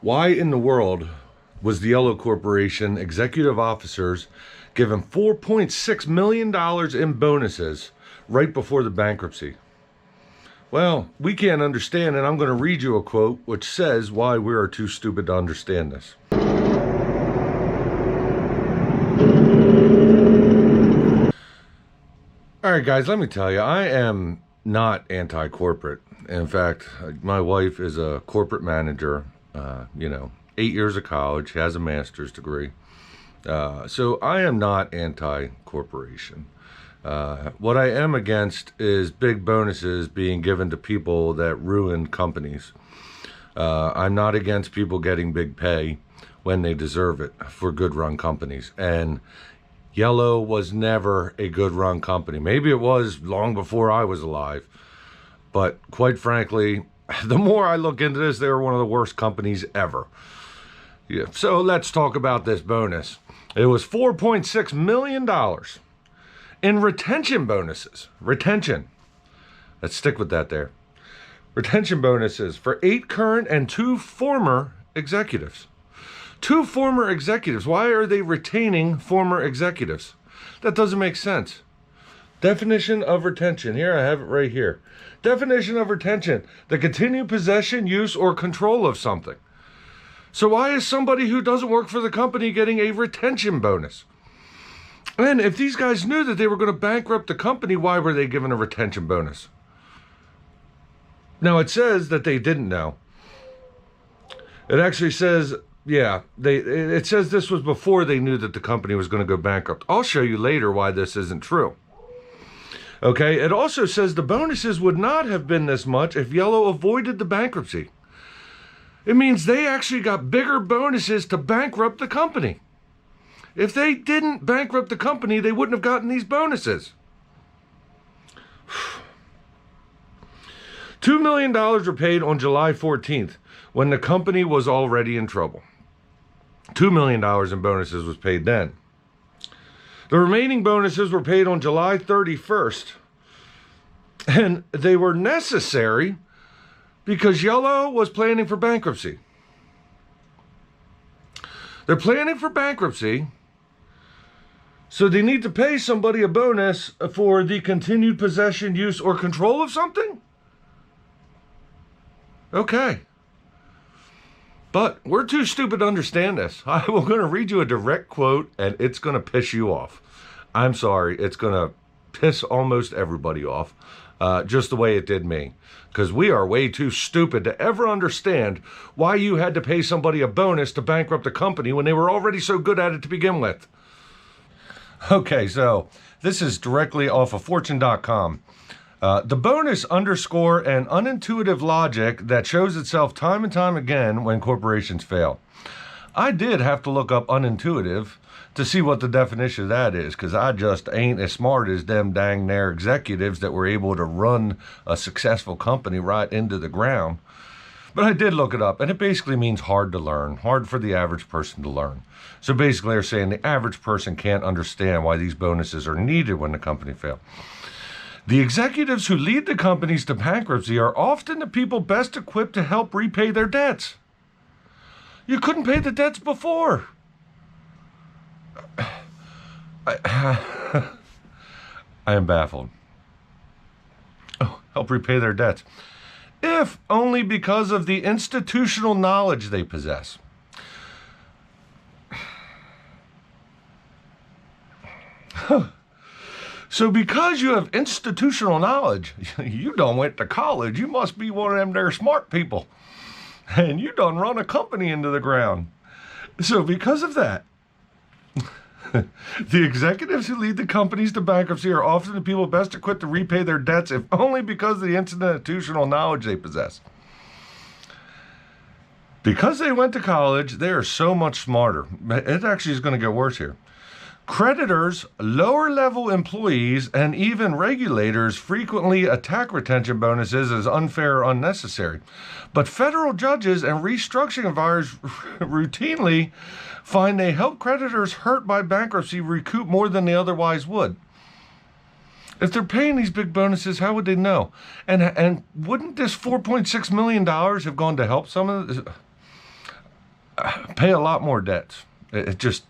Why in the world was the Yellow Corporation executive officers given $4.6 million in bonuses right before the bankruptcy? Well, we can't understand, and I'm going to read you a quote which says why we are too stupid to understand this. All right, guys, let me tell you, I am not anti-corporate. In fact, my wife is a corporate manager, 8 years of college, has a master's degree. So I am not anti-corporation. What I am against is big bonuses being given to people that ruin companies. I'm not against people getting big pay when they deserve it for good run companies. And Yellow was never a good run company. Maybe it was long before I was alive. But quite frankly, the more I look into this, they were one of the worst companies ever. Yeah. So let's talk about this bonus. It was $4.6 million in retention bonuses. Retention. Let's stick with that there. Retention bonuses for 8 current and 2 former executives. 2 former executives. Why are they retaining former executives? That doesn't make sense. Definition of retention. Here, I have it right here. Definition of retention: the continued possession, use, or control of something. So why is somebody who doesn't work for the company getting a retention bonus? And if these guys knew that they were going to bankrupt the company, why were they given a retention bonus? Now, it says that they didn't know. It actually says, it says this was before they knew that the company was going to go bankrupt. I'll show you later why this isn't true. Okay, it also says the bonuses would not have been this much if Yellow avoided the bankruptcy. It means they actually got bigger bonuses to bankrupt the company. If they didn't bankrupt the company, they wouldn't have gotten these bonuses. $2 million were paid on July 14th when the company was already in trouble. $2 million in bonuses was paid then. The remaining bonuses were paid on July 31st, and they were necessary because Yellow was planning for bankruptcy. They're planning for bankruptcy, so they need to pay somebody a bonus for the continued possession, use, or control of something? Okay. But we're too stupid to understand this. I'm going to read you a direct quote, and it's going to piss you off. I'm sorry. It's going to piss almost everybody off, just the way it did me. Because we are way too stupid to ever understand why you had to pay somebody a bonus to bankrupt a company when they were already so good at it to begin with. Okay, so this is directly off of Fortune.com. The bonus underscore an unintuitive logic that shows itself time and time again when corporations fail. I did have to look up unintuitive to see what the definition of that is, because I just ain't as smart as them dang their executives that were able to run a successful company right into the ground. But I did look it up, and it basically means hard to learn, hard for the average person to learn. So basically they're saying the average person can't understand why these bonuses are needed when the company fails. The executives who lead the companies to bankruptcy are often the people best equipped to help repay their debts. You couldn't pay the debts before. I am baffled. Oh, help repay their debts. If only because of the institutional knowledge they possess. So because you have institutional knowledge, you done went to college, you must be one of them there smart people. And you done run a company into the ground. So because of that, the executives who lead the companies to bankruptcy are often the people best equipped to repay their debts, if only because of the institutional knowledge they possess. Because they went to college, they are so much smarter. It actually is going to get worse here. Creditors, lower-level employees, and even regulators frequently attack retention bonuses as unfair or unnecessary. But federal judges and restructuring advisors routinely find they help creditors hurt by bankruptcy recoup more than they otherwise would. If they're paying these big bonuses, how would they know? And wouldn't this $4.6 million have gone to help some of this? pay a lot more debts. It just...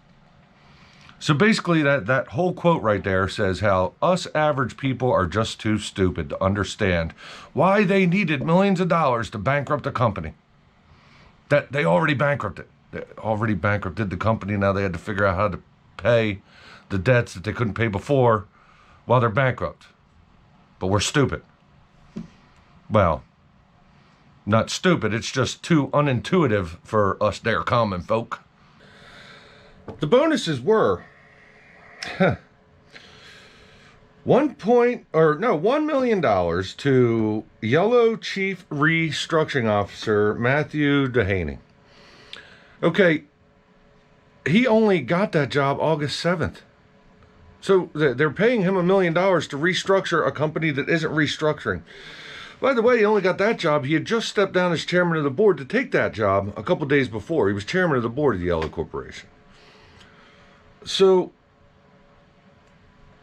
So basically that whole quote right there says how us average people are just too stupid to understand why they needed millions of dollars to bankrupt a company. That they already bankrupted. They already bankrupted the company. Now they had to figure out how to pay the debts that they couldn't pay before while they're bankrupt. But we're stupid. Well, not stupid. It's just too unintuitive for us there common folk. The bonuses were $1 million to Yellow Chief Restructuring Officer Matthew Dehaney. Okay, he only got that job August 7th. So they're paying him $1 million to restructure a company that isn't restructuring. By the way, he only got that job. He had just stepped down as chairman of the board to take that job a couple days before. He was chairman of the board of the Yellow Corporation. So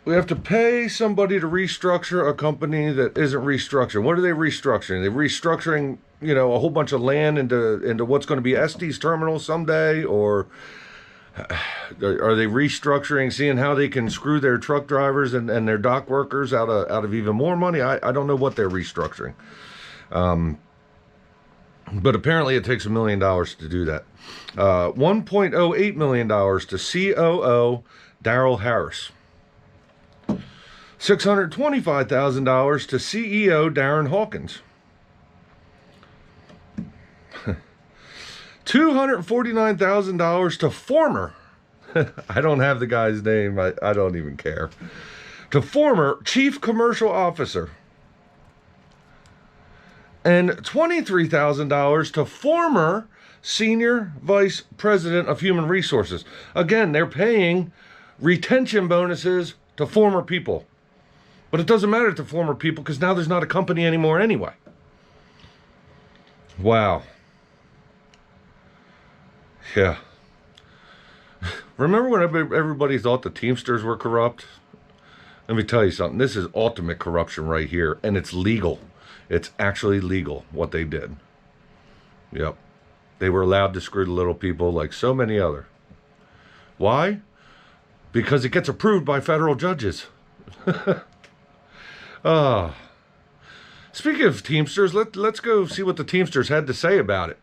we have to pay somebody to restructure a company that isn't restructuring. What are they restructuring? They're restructuring, a whole bunch of land into what's going to be Estes Terminal someday, or are they restructuring, seeing how they can screw their truck drivers and their dock workers out of even more money? I don't know what they're restructuring. But apparently it takes $1 million to do that. $1.08 million to COO Daryl Harris. $625,000 to CEO Darren Hawkins. $249,000 to former, I don't have the guy's name, I don't even care, to former Chief Commercial Officer. And $23,000 to former Senior Vice President of Human Resources. Again, they're paying retention bonuses to former people. But it doesn't matter to former people because now there's not a company anymore anyway. Wow. Yeah. Remember when everybody thought the Teamsters were corrupt? Let me tell you something. This is ultimate corruption right here, and it's legal. It's actually legal what they did. Yep. They were allowed to screw the little people like so many other. Why? Because it gets approved by federal judges. Speaking of Teamsters, let's go see what the Teamsters had to say about it.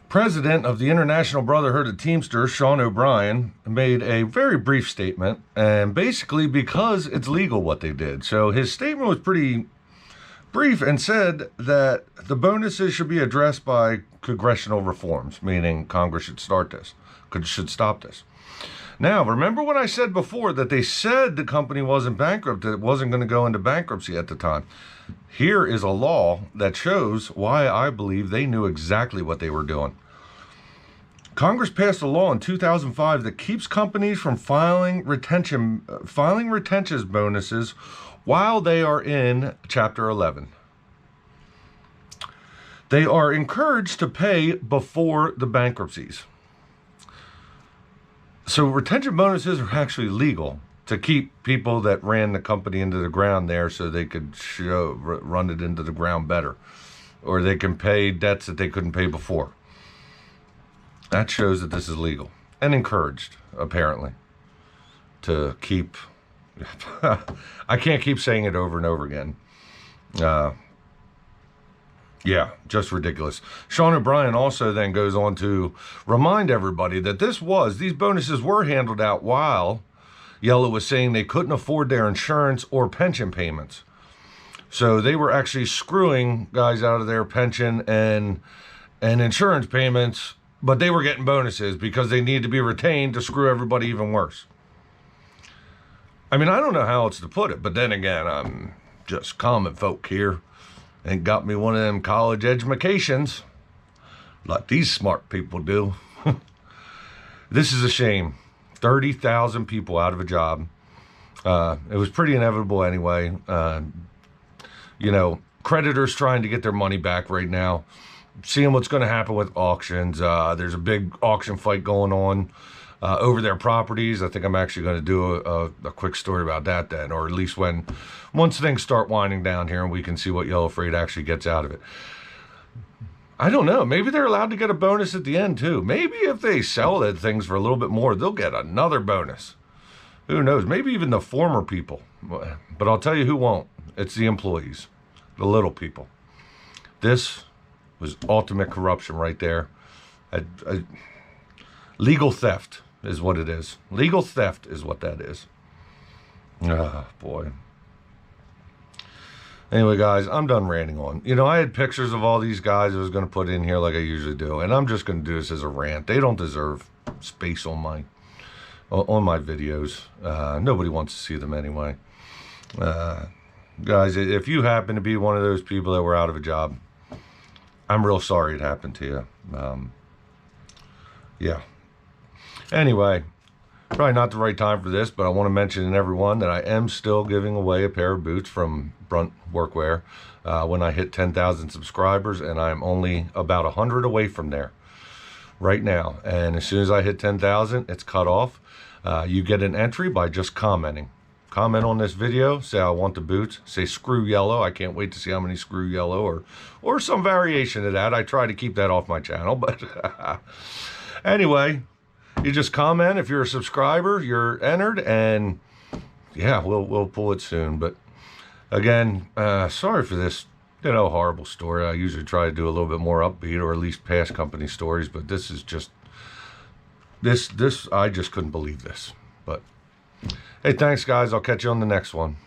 President of the International Brotherhood of Teamsters, Sean O'Brien, made a very brief statement, and basically because it's legal what they did. So his statement was pretty brief and said that the bonuses should be addressed by congressional reforms, meaning Congress should stop this. Now, remember what I said before, that they said the company wasn't bankrupt, that it wasn't going to go into bankruptcy at the time. Here is a law that shows why I believe they knew exactly what they were doing. Congress passed a law in 2005 that keeps companies from filing retention bonuses while they are in Chapter 11. They are encouraged to pay before the bankruptcies. So retention bonuses are actually legal to keep people that ran the company into the ground there so they could run it into the ground better. Or they can pay debts that they couldn't pay before. That shows that this is legal and encouraged, apparently, to keep... I can't keep saying it over and over again. Yeah, just ridiculous. Sean O'Brien also then goes on to remind everybody that these bonuses were handled out while Yellow was saying they couldn't afford their insurance or pension payments. So they were actually screwing guys out of their pension and insurance payments, but they were getting bonuses because they needed to be retained to screw everybody even worse. I mean, I don't know how else to put it, but then again, I'm just common folk here. And got me one of them college educations like these smart people do. This is a shame. 30,000 people out of a job. It was pretty inevitable anyway. Creditors trying to get their money back right now. Seeing what's going to happen with auctions. There's a big auction fight going on over their properties. I think I'm actually going to do a quick story about that then, or at least once things start winding down here and we can see what Yellow Freight actually gets out of it. I don't know. Maybe they're allowed to get a bonus at the end too. Maybe if they sell that things for a little bit more, they'll get another bonus. Who knows? Maybe even the former people. But I'll tell you who won't. It's the employees, the little people. This was ultimate corruption right there. Legal theft is what it is. Legal theft is what that is. Ah, boy. Anyway, guys, I'm done ranting on. You know, I had pictures of all these guys I was going to put in here like I usually do, and I'm just going to do this as a rant. They don't deserve space on my videos. Nobody wants to see them anyway. Guys, if you happen to be one of those people that were out of a job, I'm real sorry it happened to you. Yeah. Anyway, probably not the right time for this, but I want to mention to everyone that I am still giving away a pair of boots from Brunt Workwear when I hit 10,000 subscribers, and I'm only about 100 away from there right now. And as soon as I hit 10,000, it's cut off. You get an entry by just commenting. Comment on this video, say I want the boots, say screw yellow. I can't wait to see how many screw yellow or some variation of that. I try to keep that off my channel, but anyway, you just comment. If you're a subscriber, you're entered, and yeah, we'll pull it soon. But again, sorry for this, horrible story. I usually try to do a little bit more upbeat, or at least past company stories, but this is just this I just couldn't believe this. But hey, thanks guys. I'll catch you on the next one.